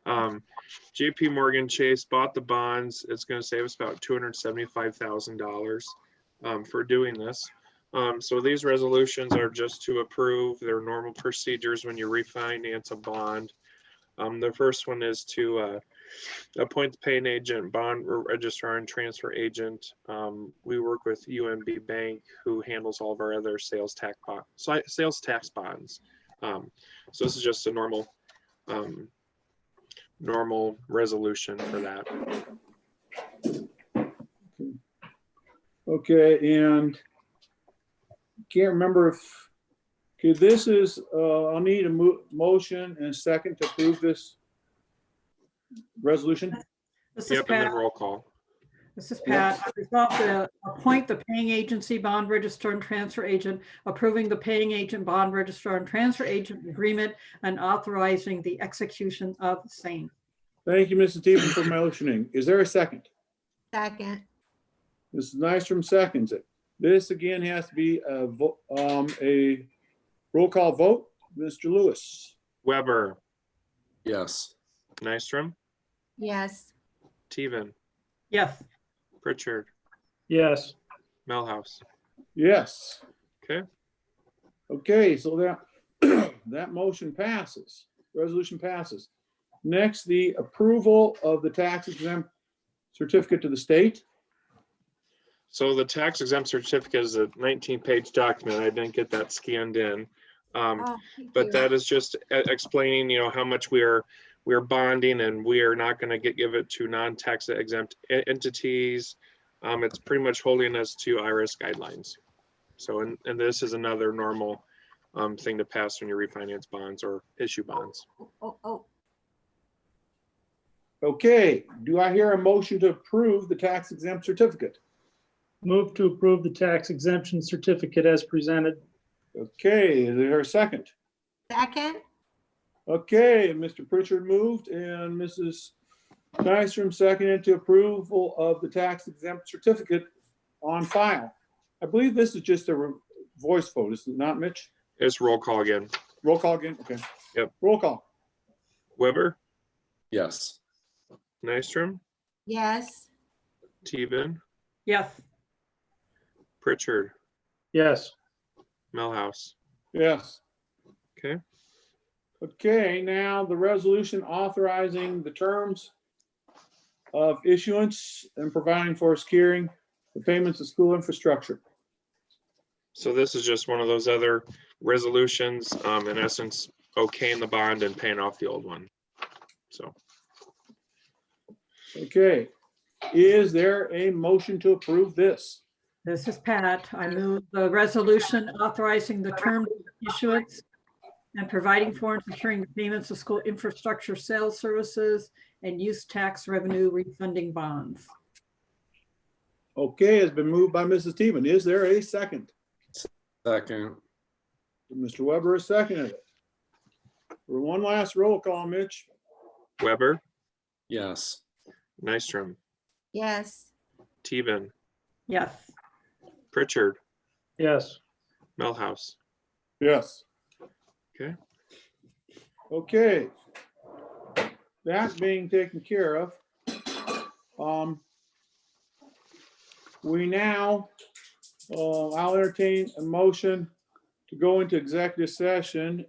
JP Morgan Chase bought the bonds. It's going to save us about $275,000 for doing this. So these resolutions are just to approve their normal procedures when you refinance a bond. The first one is to appoint the paying agent, bond registrar, and transfer agent. We work with UMB Bank, who handles all of our other sales tax bonds. So this is just a normal resolution for that. Okay, and can't remember if, okay, this is, I'll need a motion and a second to approve this resolution. This is Yep, and then Pat. roll call. This is Pat. Resolve to appoint the paying agency bond registrar and transfer agent, approving the paying agent bond registrar and transfer agent agreement, and authorizing the execution of the same. Thank you, Mrs. Stephen, for motioning. Is there a second? Second. Mrs. Nystrom seconds it. This again has to be a roll call vote. Mr. Lewis. Weber, Yes. Nystrom, Yes. Teven, Yes. Pritchard, Yes. Melhouse. Yes. Okay. Okay, so that, that motion passes. Resolution passes. Next, the approval of the tax exempt certificate to the state. So the tax exempt certificate is a 19-page document. I didn't get that scanned in. Oh, thank But you. that is just explaining, how much we're bonding, and we are not going to give it to non-tax exempt entities. It's pretty much holding us to IRS guidelines. So, and this is another normal thing to pass when you refinance bonds or issue bonds. Oh, Okay, do I hear a motion to approve the tax exempt certificate? Move to approve the tax exemption certificate as presented. Okay, is there a second? second. Okay, Mr. Pritchard moved and Mrs. Nystrom seconded to approval of the tax exempt certificate on file. I believe this is just a voice vote, is it not, Mitch? It's roll call again. Roll call again, okay. Yep. Roll call. Weber, Yes. Nystrom, Yes. Teven, Yes. Pritchard, Yes. Melhouse. Yes. Okay. Okay, now the resolution authorizing the terms of issuance and providing for securing the payments of school infrastructure. So this is just one of those other resolutions, in essence, okaying the bond and paying off the old one. So Okay, is there a motion to approve this? This is Pat. I move the resolution authorizing the term of issuance and providing for and securing the payments of school infrastructure sales services and use tax revenue refunding bonds. Okay, it's been moved by Mrs. Teeman. Is there a second? Second. Mr. Weber has seconded it. For one last roll call, Mitch. Weber, Yes. Nystrom, Yes. Teven, Yes. Pritchard, Yes. Melhouse. Yes. Okay. Okay. That being taken care of, we now, I'll entertain a motion to go into executive session.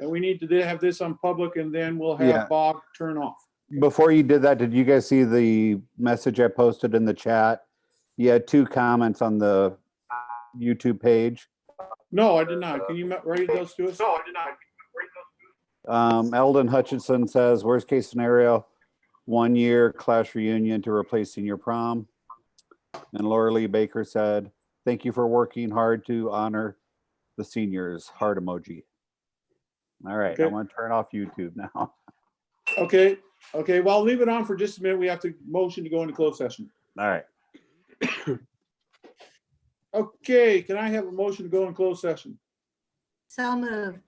And we need to have this on public and then we'll Yeah. have Bob turn off. Before you did that, did you guys see the message I posted in the chat? You had 2 comments on the YouTube page. No, I did not. Can you read those to us? No, I did not. Eldon Hutchinson says, worst case scenario, 1 year class reunion to replace senior prom. And Laura Lee Baker said, thank you for working hard to honor the seniors. Heart emoji. All right, Okay. I'm gonna turn off YouTube now. Okay, okay, well, leave it on for just a minute. We have to motion to go into closed session. All right. Okay, can I have a motion to go in closed session? So moved.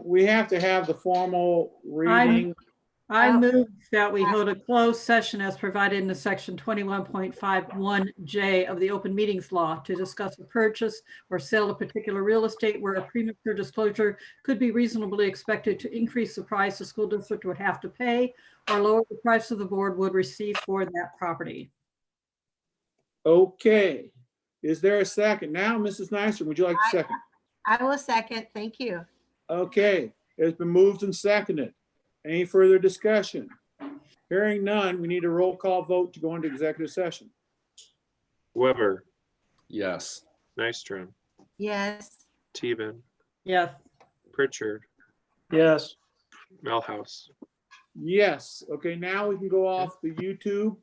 We have to have the formal reading. I Oh. move that we hold a closed session as provided in the section 21.51J of the Open Meetings Law to discuss the purchase or sale of particular real estate where a premature disclosure could be reasonably expected to increase the price the school district would have to pay or lower the price of the board would receive for that property. Okay, is there a second? Now, Mrs. Nystrom, would you like to second? I will second. Thank you. Okay, it's been moved and seconded. Any further discussion? Hearing none, we need a roll call vote to go into executive session. Weber, Yes. Nystrom, Yes. Teven, Yes. Pritchard, Yes. Melhouse. Yes, okay, now we can go off the YouTube